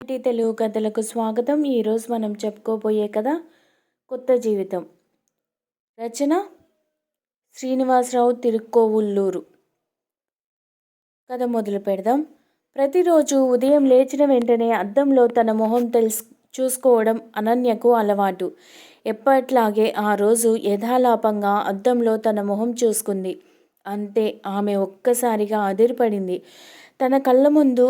తెలుగు కథలకు స్వాగతం. ఈరోజు మనం చెప్పుకోబోయే కథ కొత్త జీవితం. రచన శ్రీనివాసరావు తిరుక్కోవుల్లూరు. కథ మొదలు పెడదాం. ప్రతిరోజు ఉదయం లేచిన వెంటనే అద్దంలో తన మొహం చూసుకోవడం అనన్యకు అలవాటు. ఎప్పట్లాగే ఆ రోజు యథాలాపంగా అద్దంలో తన మొహం చూసుకుంది. అంతే, ఆమె ఒక్కసారిగా అదిరిపడింది. తన కళ్ళ ముందు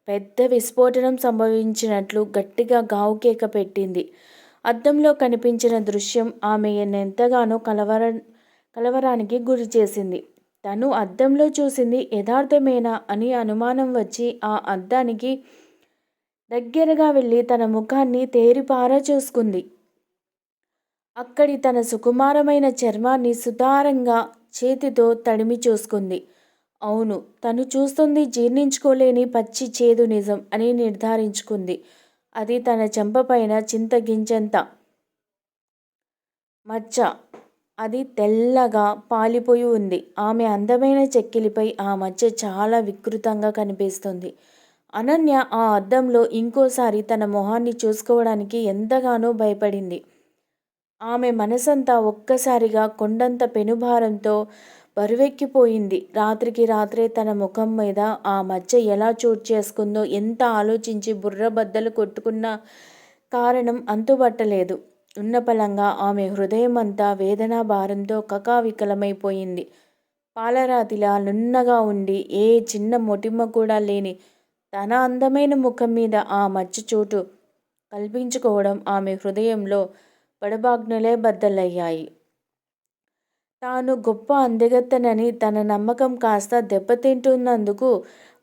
పెద్ద విస్ఫోటనం సంభవించినట్లు గట్టిగా గావుకేక పెట్టింది. అద్దంలో కనిపించిన దృశ్యం ఆమె ఎంతగానో కలవరానికి గురి చేసింది. తను అద్దంలో చూసింది యథార్థమేనా అని అనుమానం వచ్చి ఆ అద్దానికి దగ్గరగా వెళ్ళి తన ముఖాన్ని తేరిపారా చూసుకుంది. అక్కడి తన సుకుమారమైన చర్మాన్ని సుతారంగా చేతితో తడిమి చూసుకుంది. అవును, తను చూస్తుంది జీర్ణించుకోలేని పచ్చి చేదు నిజం అని నిర్ధారించుకుంది. అది తన చెంపపైన చింతగింజంత మచ్చ. అది తెల్లగా పాలిపోయి ఉంది. ఆమె అందమైన చెక్కిలిపై ఆ మచ్చ చాలా వికృతంగా కనిపిస్తుంది. అనన్య ఆ అద్దంలో ఇంకోసారి తన మొహాన్ని చూసుకోవడానికి ఎంతగానో భయపడింది. ఆమె మనసంతా ఒక్కసారిగా కొండంత పెనుభారంతో బరువెక్కిపోయింది. రాత్రికి రాత్రే తన ముఖం మీద ఆ మచ్చ ఎలా చోటు చేసుకుందో ఎంత ఆలోచించి బుర్ర బద్దలు కొట్టుకున్న కారణం అంతుబట్టలేదు. ఉన్నపలంగా ఆమె హృదయమంతా వేదనా భారంతో కకావికలమైపోయింది. పాలరాతిలా నున్నగా ఉండి ఏ చిన్న మొటిమ కూడా లేని తన అందమైన ముఖం మీద ఆ మచ్చ చోటు కల్పించుకోవడం ఆమె హృదయంలో పడబాగ్నులే బద్దలయ్యాయి. తాను గొప్ప అందగత్తెనని తన నమ్మకం కాస్త దెబ్బతింటున్నందుకు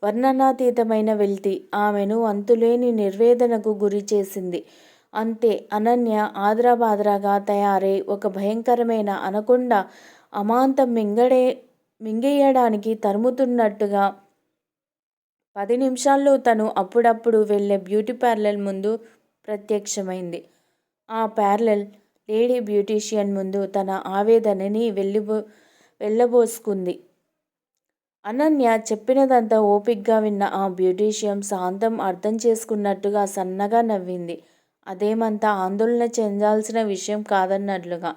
వర్ణనాతీతమైన వెల్తి ఆమెను అంతులేని నిర్వేదనకు గురి చేసింది. అంతే, అనన్య ఆద్రాబాద్రాగా తయారై ఒక భయంకరమైన అనకొండ అమాంతం మింగేయడానికి తరుముతున్నట్టుగా 10 నిమిషాల్లో తను అప్పుడప్పుడు వెళ్ళే బ్యూటీ పార్లర్ ముందు ప్రత్యక్షమైంది. ఆ పార్లర్ లేడీ బ్యూటీషియన్ ముందు తన ఆవేదనని వెళ్ళబోసుకుంది. అనన్య చెప్పినదంతా ఓపిగ్గా విన్న ఆ బ్యూటీషియన్ శాంతం అర్థం చేసుకున్నట్టుగా సన్నగా నవ్వింది. అదేమంతా ఆందోళన చెందాల్సిన విషయం కాదన్నట్లుగా.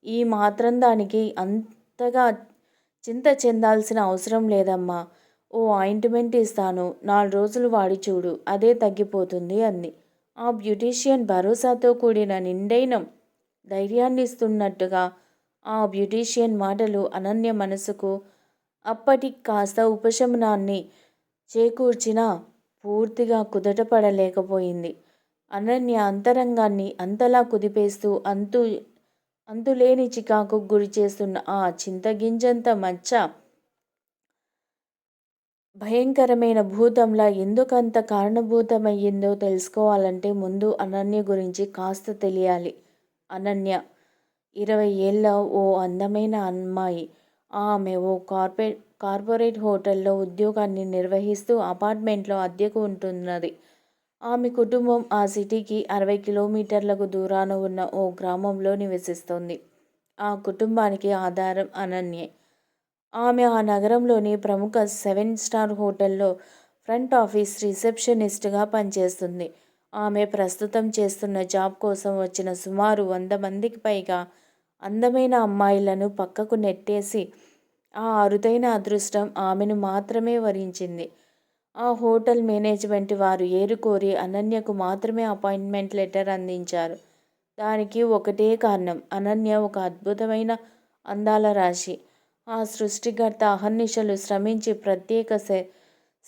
ఈ మాత్రం దానికి అంతగా చింత చెందాల్సిన అవసరం లేదమ్మా. ఓ ఆయింట్మెంట్ ఇస్తాను, 4 రోజులు వాడి చూడు, అదే తగ్గిపోతుంది అంది. ఆ బ్యూటీషియన్ భరోసాతో కూడిన నిండైన ధైర్యాన్నిస్తున్నట్టుగా ఆ బ్యూటీషియన్ మాటలు అనన్య మనసుకు అప్పటికి కాస్త ఉపశమనాన్ని చేకూర్చినా పూర్తిగా కుదుటపడలేకపోయింది. అనన్య అంతరంగాన్ని అంతలా కుదిపేస్తూ అంతులేని చికాకు గురి చేస్తున్న ఆ చింతగింజంత మచ్చ భయంకరమైన భూతంలా ఎందుకంత కారణభూతమయ్యిందో తెలుసుకోవాలంటే ముందు అనన్య గురించి కాస్త తెలియాలి. అనన్య 20 ఏళ్ల ఓ అందమైన అమ్మాయి. ఆమె ఓ కార్పొరేట్ హోటల్లో ఉద్యోగాన్ని నిర్వహిస్తూ అపార్ట్మెంట్లో అద్దెకు ఉంటున్నది. ఆమె కుటుంబం ఆ సిటీకి 60 కిలోమీటర్లకు దూరాన ఉన్న ఓ గ్రామంలో నివసిస్తోంది. ఆ కుటుంబానికి ఆధారం అనన్యే. ఆమె ఆ నగరంలోని ప్రముఖ 7 స్టార్ హోటల్లో ఫ్రంట్ ఆఫీస్ రిసెప్షనిస్ట్గా పనిచేస్తుంది. ఆమె ప్రస్తుతం చేస్తున్న జాబ్ కోసం వచ్చిన సుమారు 100 మందికి పైగా అందమైన అమ్మాయిలను పక్కకు నెట్టేసి ఆ అరుదైన అదృష్టం ఆమెను మాత్రమే వరించింది. ఆ హోటల్ మేనేజ్మెంట్ వారు ఏరుకోరి అనన్యకు మాత్రమే అపాయింట్మెంట్ లెటర్ అందించారు. దానికి ఒకటే కారణం, అనన్య ఒక అద్భుతమైన అందాల రాశి. ఆ సృష్టికర్త అహర్నిశలు శ్రమించి ప్రత్యేక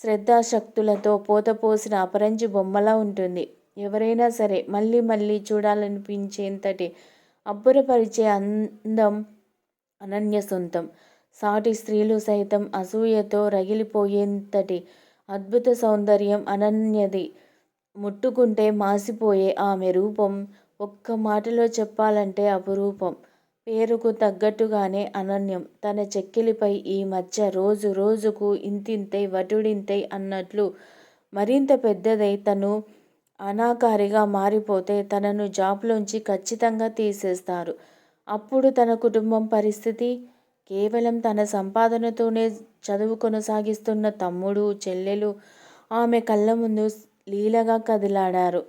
శ్రద్ధాశక్తులతో పోతపోసిన అపరంజి బొమ్మలా ఉంటుంది. ఎవరైనా సరే మళ్ళీ మళ్ళీ చూడాలనిపించేంతటి అబ్బురపరిచే అందం అనన్య సొంతం. సాటి స్త్రీలు సైతం అసూయతో రగిలిపోయేంతటి అద్భుత సౌందర్యం అనన్యది. ముట్టుకుంటే మాసిపోయే ఆమె రూపం ఒక్క మాటలో చెప్పాలంటే అపురూపం. పేరుకు తగ్గట్టుగానే అనన్యం. తన చెక్కిలిపై ఈ మచ్చ రోజు రోజుకు ఇంతింతై వటుడింతై అన్నట్లు మరింత పెద్దదై తను అనాకారిగా మారిపోతే తనను జాబ్లోంచి ఖచ్చితంగా తీసేస్తారు. అప్పుడు తన కుటుంబం పరిస్థితి? కేవలం తన సంపాదనతోనే చదువు కొనసాగిస్తున్న తమ్ముడు చెల్లెలు ఆమె కళ్ళ ముందు లీలగా కదిలాడారు.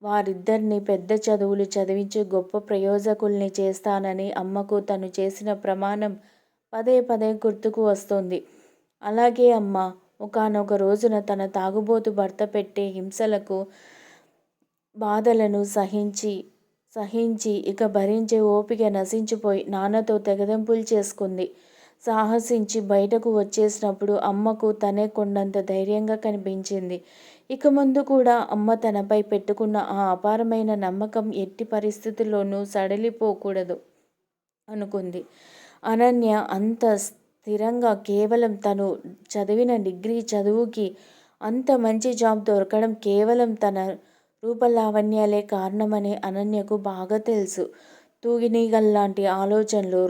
వారిద్దరిని పెద్ద చదువులు చదివించి గొప్ప ప్రయోజకుల్ని చేస్తానని అమ్మకు తను చేసిన ప్రమాణం పదే పదే గుర్తుకు వస్తోంది. అలాగే అమ్మ ఒకానొక రోజున తన తాగుబోతు భర్త పెట్టే హింసలకు బాధలను సహించి ఇక భరించే ఓపిక నశించిపోయి నాన్నతో తెగదెంపులు చేసుకుంది. సాహసించి బయటకు వచ్చేసినప్పుడు అమ్మకు తనే కొండంత ధైర్యంగా కనిపించింది. ఇక ముందు కూడా అమ్మ తనపై పెట్టుకున్న ఆ అపారమైన నమ్మకం ఎట్టి పరిస్థితుల్లోనూ సడలిపోకూడదు అనుకుంది. అనన్య అంత స్థిరంగా కేవలం తను చదివిన డిగ్రీ చదువుకి అంత మంచి జాబ్ దొరకడం కేవలం తన రూపలావణ్యాలే కారణమని అనన్యకు బాగా తెలుసు. తూగినీగల్లాంటి ఆలోచనలు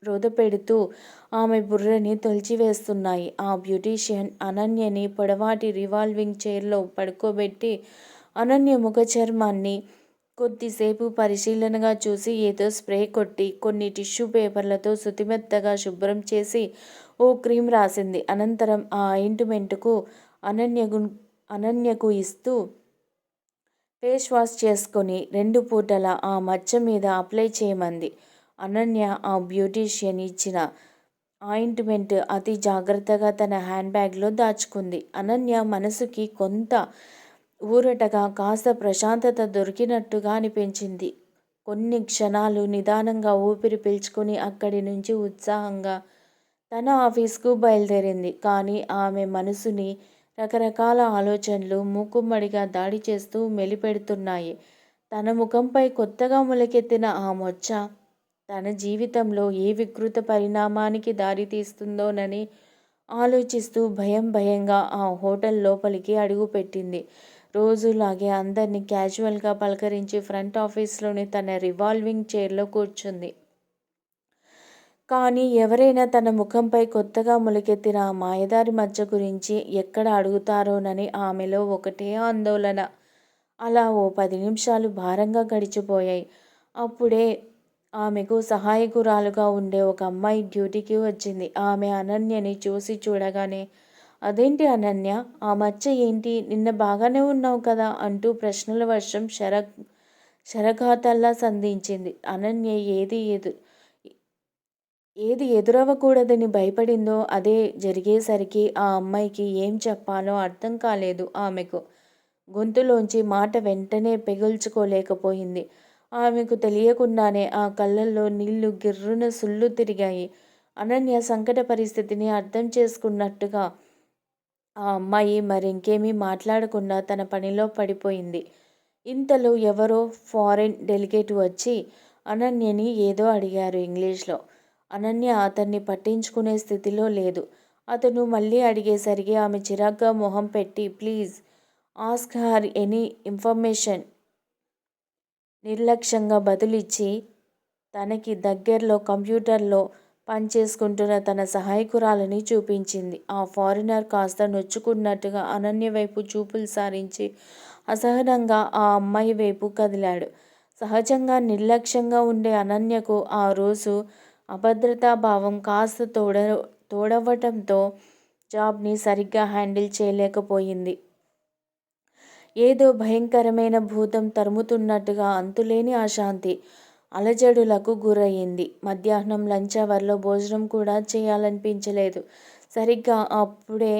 రొదపెడుతూ ఆమె బుర్రని తొలిచివేస్తున్నాయి. ఆ బ్యూటీషియన్ అనన్యని పొడవాటి రివాల్వింగ్ చైర్లో పడుకోబెట్టి అనన్య ముఖ చర్మాన్ని కొద్దిసేపు పరిశీలనగా చూసి ఏదో స్ప్రే కొట్టి కొన్ని టిష్యూ పేపర్లతో శుతిమెత్తగా శుభ్రం చేసి ఓ క్రీమ్ రాసింది. అనంతరం ఆ ఆయింట్మెంటుకు అనన్యకు ఇస్తూ ఫేస్ వాష్ చేసుకొని 2 పూటలా ఆ మచ్చ మీద అప్లై చేయమంది. అనన్య ఆ బ్యూటీషియన్ ఇచ్చిన ఆయింట్మెంట్ అతి జాగ్రత్తగా తన హ్యాండ్ బ్యాగ్లో దాచుకుంది. అనన్య మనసుకి కొంత ఊరటగా కాస్త ప్రశాంతత దొరికినట్టుగా అనిపించింది. కొన్ని క్షణాలు నిదానంగా ఊపిరి పీల్చుకుని అక్కడి నుంచి ఉత్సాహంగా తన ఆఫీస్కు బయలుదేరింది. కానీ ఆమె మనసుని రకరకాల ఆలోచనలు మూకుమ్మడిగా దాడి చేస్తూ మెలిపెడుతున్నాయి. తన ముఖంపై కొత్తగా మొలకెత్తిన ఆ మచ్చ తన జీవితంలో ఏ వికృత పరిణామానికి దారితీస్తుందోనని ఆలోచిస్తూ భయంగా ఆ హోటల్ లోపలికి అడుగుపెట్టింది. రోజులాగే అందర్నీ క్యాజువల్గా పలకరించి ఫ్రంట్ ఆఫీస్లోని తన రివాల్వింగ్ చైర్లో కూర్చుంది. కానీ ఎవరైనా తన ముఖంపై కొత్తగా మొలకెత్తిన ఆ మాయదారి మచ్చ గురించి ఎక్కడ అడుగుతారోనని ఆమెలో ఒకటే ఆందోళన. అలా ఓ 10 నిమిషాలు భారంగా గడిచిపోయాయి. అప్పుడే ఆమెకు సహాయకురాలుగా ఉండే ఒక అమ్మాయి డ్యూటీకి వచ్చింది. ఆమె అనన్యని చూడగానే అదేంటి అనన్య, ఆ మచ్చ ఏంటి, నిన్న బాగానే ఉన్నావు కదా అంటూ ప్రశ్నల వర్షం శరఘాతల్లా సంధించింది. అనన్య ఏది ఎదురవ్వకూడదని భయపడిందో అదే జరిగేసరికి ఆ అమ్మాయికి ఏం చెప్పాలో అర్థం కాలేదు ఆమెకు. గొంతులోంచి మాట వెంటనే పెగుల్చుకోలేకపోయింది. ఆమెకు తెలియకుండానే ఆ కళ్ళల్లో నీళ్లు గిర్రున సుళ్ళు తిరిగాయి. అనన్య సంకట పరిస్థితిని అర్థం చేసుకున్నట్టుగా ఆ అమ్మాయి మరింకేమీ మాట్లాడకుండా తన పనిలో పడిపోయింది. ఇంతలో ఎవరో ఫారెన్ డెలిగేట్ వచ్చి అనన్యని ఏదో అడిగారు ఇంగ్లీష్లో. అనన్య అతన్ని పట్టించుకునే స్థితిలో లేదు. అతను మళ్ళీ అడిగేసరికి ఆమె చిరాగ్గా మొహం పెట్టి please ask her any information నిర్లక్ష్యంగా బదులిచ్చి తనకి దగ్గర్లో కంప్యూటర్లో పనిచేసుకుంటున్న తన సహాయకురాలని చూపించింది. ఆ ఫారినర్ కాస్త నొచ్చుకున్నట్టుగా అనన్య వైపు చూపులు సారించి అసహనంగా ఆ అమ్మాయి వైపు కదిలాడు. సహజంగా నిర్లక్ష్యంగా ఉండే అనన్యకు ఆ రోజు అభద్రతాభావం కాస్త తోడవటంతో జాబ్ని సరిగ్గా హ్యాండిల్ చేయలేకపోయింది. ఏదో భయంకరమైన భూతం తరుముతున్నట్టుగా అంతులేని అశాంతి, అలజడులకు గురయ్యింది. మధ్యాహ్నం లంచ్ అవర్లో భోజనం కూడా చేయాలనిపించలేదు. సరిగ్గా అప్పుడే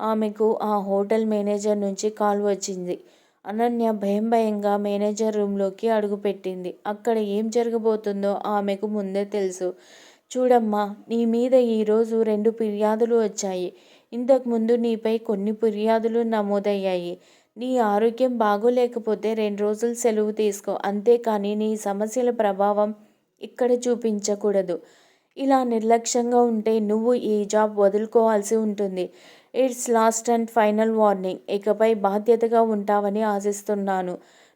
ఆమెకు ఆ హోటల్ మేనేజర్ నుంచి కాల్ వచ్చింది. అనన్య భయంగా మేనేజర్ రూంలోకి అడుగుపెట్టింది. అక్కడ ఏం జరగబోతుందో ఆమెకు ముందే తెలుసు. చూడమ్మా, నీ మీద ఈరోజు 2 ఫిర్యాదులు వచ్చాయి. ఇంతకుముందు నీపై కొన్ని ఫిర్యాదులు నమోదయ్యాయి. నీ ఆరోగ్యం బాగోలేకపోతే 2 రోజులు సెలవు తీసుకో. అంతేకాని నీ సమస్యల ప్రభావం ఇక్కడ చూపించకూడదు. ఇలా నిర్లక్ష్యంగా ఉంటే నువ్వు ఈ జాబ్ వదులుకోవాల్సి ఉంటుంది. It's last and final warning. ఇకపై బాధ్యతగా ఉంటావని ఆశిస్తున్నాను.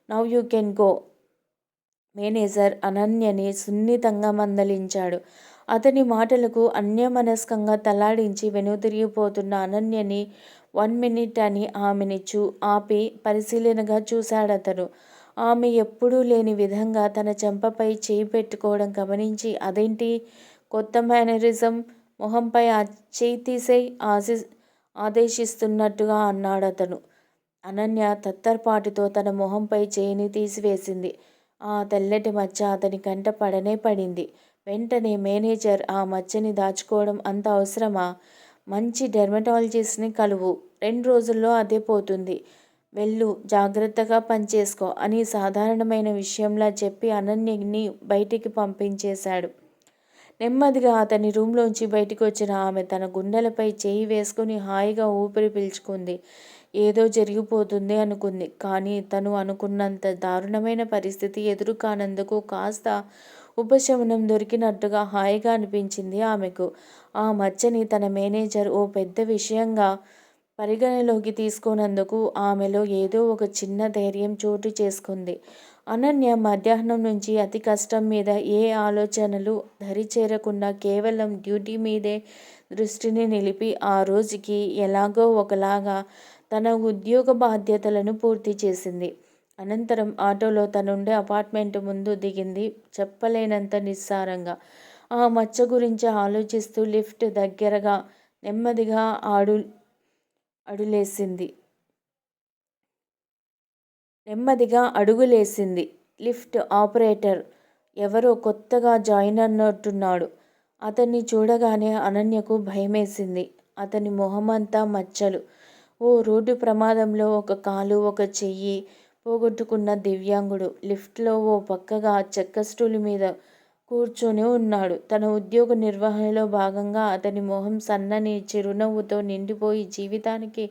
Now you can go. Manager అనన్యని సున్నితంగా మందలించాడు. అతని మాటలకు అన్యమనస్కంగా తలాడించి వెనుదిరిగిపోతున్న అనన్యని 1 మినిట్ అని ఆమెని ఆపి పరిశీలనగా చూశాడతను. ఆమె ఎప్పుడూ లేని విధంగా తన చెంపపై చేయి పెట్టుకోవడం గమనించి అదేంటి కొత్త మేనరిజం, మొహంపై ఆ చేయి తీసేయ్ ఆదేశిస్తున్నట్టుగా అన్నాడతను. అనన్య తత్తరపాటుతో తన మొహంపై చేయిని తీసివేసింది. ఆ తెల్లటి మచ్చ అతని కంట పడనే పడింది. వెంటనే మేనేజర్ ఆ మచ్చని దాచుకోవడం అంత అవసరమా? మంచి డెర్మటాలజిస్ట్ని కలువు. 2 రోజుల్లో అదే పోతుంది. వెళ్ళు, జాగ్రత్తగా పనిచేసుకో అని సాధారణమైన విషయంలా చెప్పి అనన్యని బయటికి పంపించేశాడు. నెమ్మదిగా అతని రూంలోంచి బయటికి వచ్చిన ఆమె తన గుండెలపై చేయి వేసుకుని హాయిగా ఊపిరి పీల్చుకుంది. ఏదో జరిగిపోతుంది అనుకుంది. కానీ తను అనుకున్నంత దారుణమైన పరిస్థితి ఎదురు కానందుకు కాస్త ఉపశమనం దొరికినట్టుగా హాయిగా అనిపించింది ఆమెకు. ఆ మచ్చని తన మేనేజర్ ఓ పెద్ద విషయంగా పరిగణలోకి తీసుకోనందుకు ఆమెలో ఏదో ఒక చిన్న ధైర్యం చోటు చేసుకుంది. అనన్య మధ్యాహ్నం నుంచి అతి కష్టం మీద ఏ ఆలోచనలు దరిచేరకుండా కేవలం డ్యూటీ మీదే దృష్టిని నిలిపి ఆ రోజుకి ఎలాగో ఒకలాగా తన ఉద్యోగ బాధ్యతలను పూర్తి చేసింది. అనంతరం ఆటోలో తనుండే అపార్ట్మెంట్ ముందు దిగింది చెప్పలేనంత నిస్సారంగా. ఆ మచ్చ గురించి ఆలోచిస్తూ లిఫ్ట్ దగ్గరగా నెమ్మదిగా అడుగులేసింది. లిఫ్ట్ ఆపరేటర్ ఎవరో కొత్తగా జాయిన్ అన్నట్టున్నాడు. అతన్ని చూడగానే అనన్యకు భయమేసింది. అతని మొహమంతా మచ్చలు. ఓ రోడ్డు ప్రమాదంలో ఒక కాలు, ఒక చెయ్యి పోగొట్టుకున్న దివ్యాంగుడు. లిఫ్ట్లో ఓ పక్కగా చెక్క స్టూలు మీద కూర్చొని ఉన్నాడు. తన ఉద్యోగ నిర్వహణలో భాగంగా అతని మొహం సన్నని చిరునవ్వుతో నిండిపోయి జీవితానికి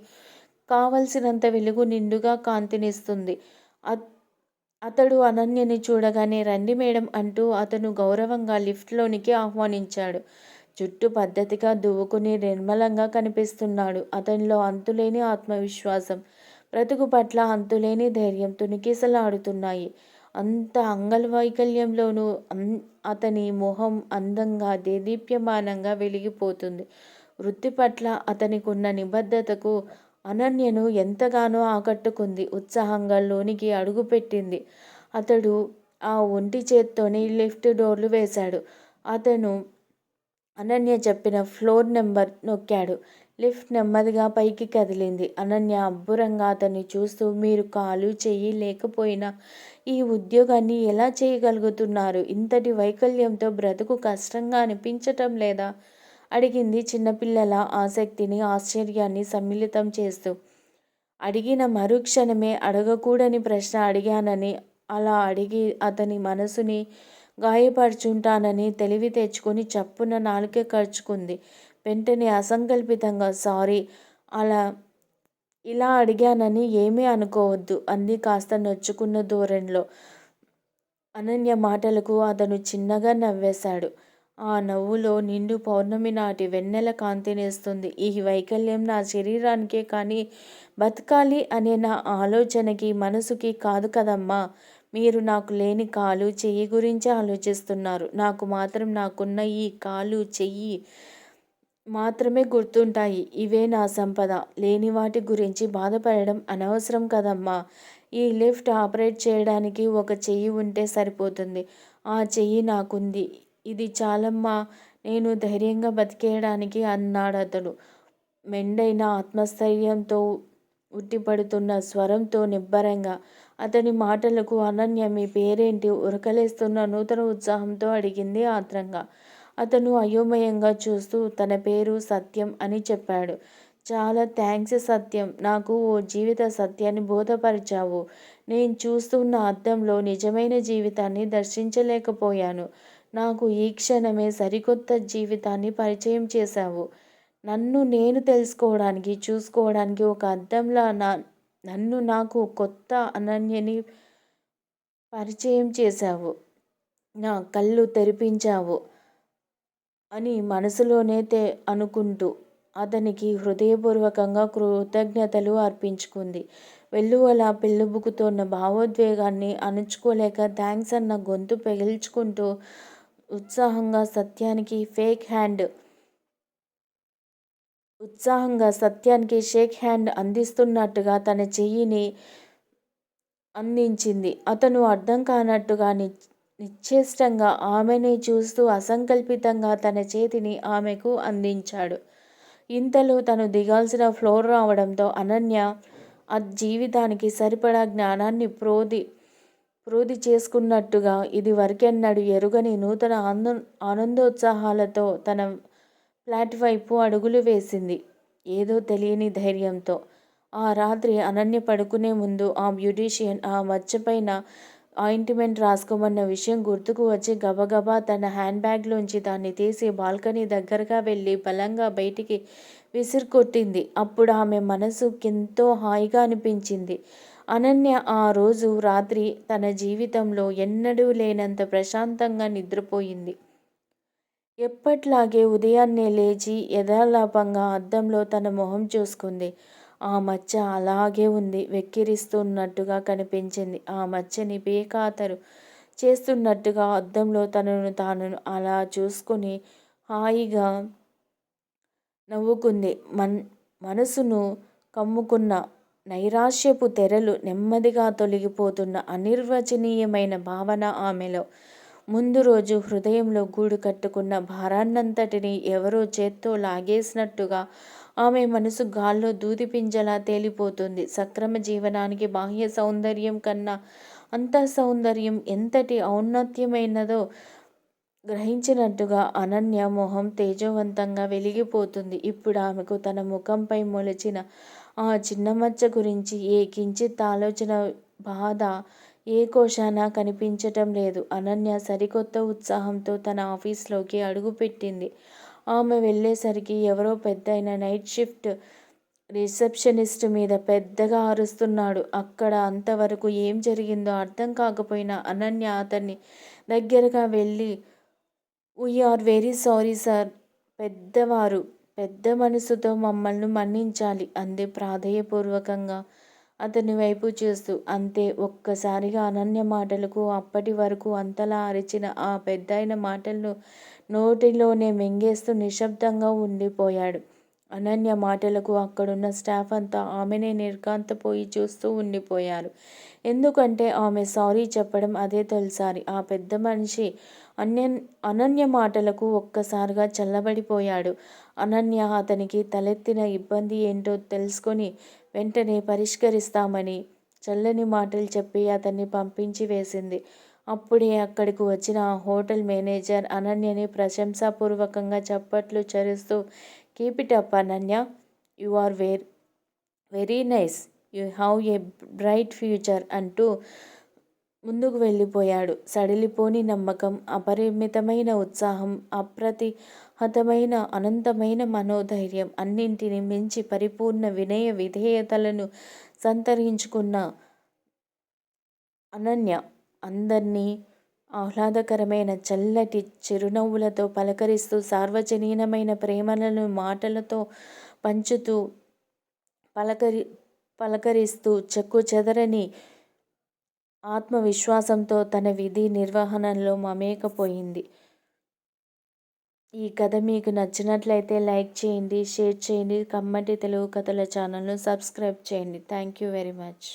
కావలసినంత వెలుగు నిండుగా కాంతినిస్తుంది. అతడు అనన్యని చూడగానే రండి మేడం అంటూ అతను గౌరవంగా లిఫ్ట్లోనికి ఆహ్వానించాడు. జుట్టు పద్ధతిగా దువ్వుకుని నిర్మలంగా కనిపిస్తున్నాడు. అతనిలో అంతులేని ఆత్మవిశ్వాసం, బ్రతుకు పట్ల అంతులేని ధైర్యం తునికిసలాడుతున్నాయి. అంత అంగవైకల్యంలోనూ అతని మొహం అందంగా దేదీప్యమానంగా వెలిగిపోతుంది. వృత్తి పట్ల అతనికున్న నిబద్ధతకు అనన్యను ఎంతగానో ఆకట్టుకుంది. ఉత్సాహంగా లోనికి అడుగుపెట్టింది. అతడు ఆ ఒంటి చేత్తోనే లిఫ్ట్ డోర్లు వేశాడు. అతను అనన్య చెప్పిన ఫ్లోర్ నెంబర్ నొక్కాడు. లిఫ్ట్ నెమ్మదిగా పైకి కదిలింది. అనన్య అబ్బురంగా అతన్ని చూస్తూ మీరు కాలు, చెయ్యి లేకపోయినా ఈ ఉద్యోగాన్ని ఎలా చేయగలుగుతున్నారు? ఇంతటి వైకల్యంతో బ్రతుకు కష్టంగా అనిపించటం లేదా? అడిగింది చిన్నపిల్లల ఆసక్తిని, ఆశ్చర్యాన్ని సమ్మిళితం చేస్తూ. అడిగిన మరుక్షణమే అడగకూడని ప్రశ్న అడిగానని, అలా అడిగి అతని మనసుని గాయపరుచుంటానని తెలివి తెచ్చుకుని చప్పున నాలుక కరుచుకుంది. వెంటనే అసంకల్పితంగా సారీ, ఇలా అడిగానని ఏమీ అనుకోవద్దు అంది కాస్త నొచ్చుకున్న ధోరణిలో. అనన్య మాటలకు అతను చిన్నగా నవ్వేశాడు. ఆ నవ్వులో నిండు పౌర్ణమి నాటి వెన్నెల కాంతినిస్తుంది. ఈ వైకల్యం నా శరీరానికే కానీ బతకాలి అనే నా ఆలోచనకి, మనసుకి కాదు కదమ్మా. మీరు నాకు లేని కాలు, చెయ్యి గురించి ఆలోచిస్తున్నారు. నాకు మాత్రం నాకున్న ఈ కాలు, చెయ్యి మాత్రమే గుర్తుంటాయి. ఇవే నా సంపద. లేని వాటి గురించి బాధపడడం అనవసరం కదమ్మా. ఈ లిఫ్ట్ ఆపరేట్ చేయడానికి ఒక చెయ్యి ఉంటే సరిపోతుంది. ఆ చెయ్యి నాకుంది. ఇది చాలమ్మా నేను ధైర్యంగా బతికేయడానికి అన్నాడతడు మెండైన ఆత్మస్థైర్యంతో, ఉట్టిపడుతున్న స్వరంతో నిబ్బరంగా. అతని మాటలకు అనన్య మీ పేరేంటి? ఉరకలేస్తున్న నూతన ఉత్సాహంతో అడిగింది ఆత్రంగా. అతను అయోమయంగా చూస్తూ తన పేరు సత్యం అని చెప్పాడు. చాలా థ్యాంక్స్ సత్యం. నాకు ఓ జీవిత సత్యాన్ని బోధపరిచావు. నేను చూస్తున్న అద్దంలో నిజమైన జీవితాన్ని దర్శించలేకపోయాను. నాకు ఈ క్షణమే సరికొత్త జీవితాన్ని పరిచయం చేశావు. నన్ను నేను తెలుసుకోవడానికి, చూసుకోవడానికి ఒక అద్దంలా నన్ను నాకు కొత్త అనన్యని పరిచయం చేశావు. నా కళ్ళు తెరిపించావు అని మనసులోనే అనుకుంటూ అతనికి హృదయపూర్వకంగా కృతజ్ఞతలు అర్పించుకుంది. వెల్లువలా పెళ్ళుబుకుతోన్న భావోద్వేగాన్ని అణుచుకోలేక థ్యాంక్స్ అన్న గొంతు పెగిల్చుకుంటూ ఉత్సాహంగా సత్యానికి షేక్ హ్యాండ్ అందిస్తున్నట్టుగా తన చెయ్యిని అందించింది. అతను అర్థం కానట్టుగా నిశ్చేష్టంగా ఆమెనే చూస్తూ అసంకల్పితంగా తన చేతిని ఆమెకు అందించాడు. ఇంతలో తను దిగాల్సిన ఫ్లోర్ రావడంతో అనన్య ఆ జీవితానికి సరిపడా జ్ఞానాన్ని ప్రోధి చేసుకున్నట్టుగా ఇది వరకెన్నడూ ఎరుగని నూతన ఆనందోత్సాహాలతో తన ఫ్లాట్ వైపు అడుగులు వేసింది. ఏదో తెలియని ధైర్యంతో. ఆ రాత్రి అనన్య పడుకునే ముందు ఆ బ్యూటీషియన్ ఆ మచ్చపైన ఆయింట్మెంట్ రాసుకోమన్న విషయం గుర్తుకు వచ్చి గబగబా తన హ్యాండ్ బ్యాగ్లోంచి దాన్ని తీసి బాల్కనీ దగ్గరగా వెళ్ళి బలంగా బయటికి విసిరికొట్టింది. అప్పుడు ఆమె మనసుకెంతో హాయిగా అనిపించింది. అనన్య ఆ రోజు రాత్రి తన జీవితంలో ఎన్నడూ లేనంత ప్రశాంతంగా నిద్రపోయింది. ఎప్పట్లాగే ఉదయాన్నే లేచి యథాలాపంగా అద్దంలో తన మొహం చూసుకుంది. ఆ మచ్చ అలాగే ఉంది. వెక్కిరిస్తున్నట్టుగా కనిపించింది. ఆ మచ్చని బేఖాతరు చేస్తున్నట్టుగా అద్దంలో తనను తాను అలా చూసుకుని హాయిగా నవ్వుకుంది. మనసును కమ్ముకున్న నైరాశ్యపు తెరలు నెమ్మదిగా తొలగిపోతున్న అనిర్వచనీయమైన భావన ఆమెలో. ముందు రోజు హృదయంలో గూడు కట్టుకున్న భారాన్నంతటినీ ఎవరో చేత్తో లాగేసినట్టుగా ఆమె మనసు గాల్లో దూదిపింజలా తేలిపోతుంది. సక్రమ జీవనానికి బాహ్య సౌందర్యం కన్నా అంతః సౌందర్యం ఎంతటి ఔన్నత్యమైనదో గ్రహించినట్టుగా అనన్య మొహం తేజోవంతంగా వెలిగిపోతుంది. ఇప్పుడు ఆమెకు తన ముఖంపై మొలిచిన ఆ చిన్న మచ్చ గురించి ఏ కించిత్ ఆలోచన, బాధ ఏ కోశాన కనిపించటం లేదు. అనన్య సరికొత్త ఉత్సాహంతో తన ఆఫీస్లోకి అడుగుపెట్టింది. ఆమె వెళ్ళేసరికి ఎవరో పెద్దాయన నైట్ షిఫ్ట్ రిసెప్షనిస్ట్ మీద పెద్దగా అరుస్తున్నాడు. అక్కడ అంతవరకు ఏం జరిగిందో అర్థం కాకపోయినా అనన్య అతన్ని దగ్గరగా వెళ్ళి వీఆర్ వెరీ సారీ సార్, పెద్దవారు పెద్ద మనసుతో మమ్మల్ని మన్నించాలి అంది ప్రాధేయపూర్వకంగా అతని వైపు చూస్తూ. అంతే. ఒక్కసారిగా అనన్య మాటలకు అప్పటి వరకు అంతలా అరిచిన ఆ పెద్దాయన మాటలను నోటిలోనే మింగేస్తూ నిశ్శబ్దంగా ఉండిపోయాడు. అనన్య మాటలకు అక్కడున్న స్టాఫ్ అంతా ఆమెనే నిర్ఘాంతపోయి చూస్తూ ఉండిపోయారు. ఎందుకంటే ఆమె సారీ చెప్పడం అదే తొలిసారి. ఆ పెద్ద మనిషి అనన్య మాటలకు ఒక్కసారిగా చల్లబడిపోయాడు. అనన్య అతనికి తలెత్తిన ఇబ్బంది ఏంటో తెలుసుకొని వెంటనే పరిష్కరిస్తామని చల్లని మాటలు చెప్పి అతన్ని పంపించి వేసింది. అప్పుడే అక్కడికి వచ్చిన ఆ హోటల్ మేనేజర్ అనన్యని ప్రశంసాపూర్వకంగా చప్పట్లు చరుస్తూ keep it up Ananya, you are very nice, you have a bright future అంటూ ముందుకు వెళ్ళిపోయాడు. సడలిపోని నమ్మకం, అపరిమితమైన ఉత్సాహం, అప్రతిహతమైన అనంతమైన మనోధైర్యం, అన్నింటినీ మించి పరిపూర్ణ వినయ విధేయతలను సంతరించుకున్న అనన్య అందర్నీ ఆహ్లాదకరమైన చల్లటి చిరునవ్వులతో పలకరిస్తూ సార్వజనీనమైన ప్రేమలను మాటలతో పంచుతూ పలకరిస్తూ చెక్కు చెదరని ఆత్మవిశ్వాసంతో తన విధి నిర్వహణలో మమేకపోయింది. ఈ కథ మీకు నచ్చినట్లయితే లైక్ చేయండి, షేర్ చేయండి. కమ్మటి తెలుగు కథల ఛానల్ను సబ్స్క్రైబ్ చేయండి. Thank you very much.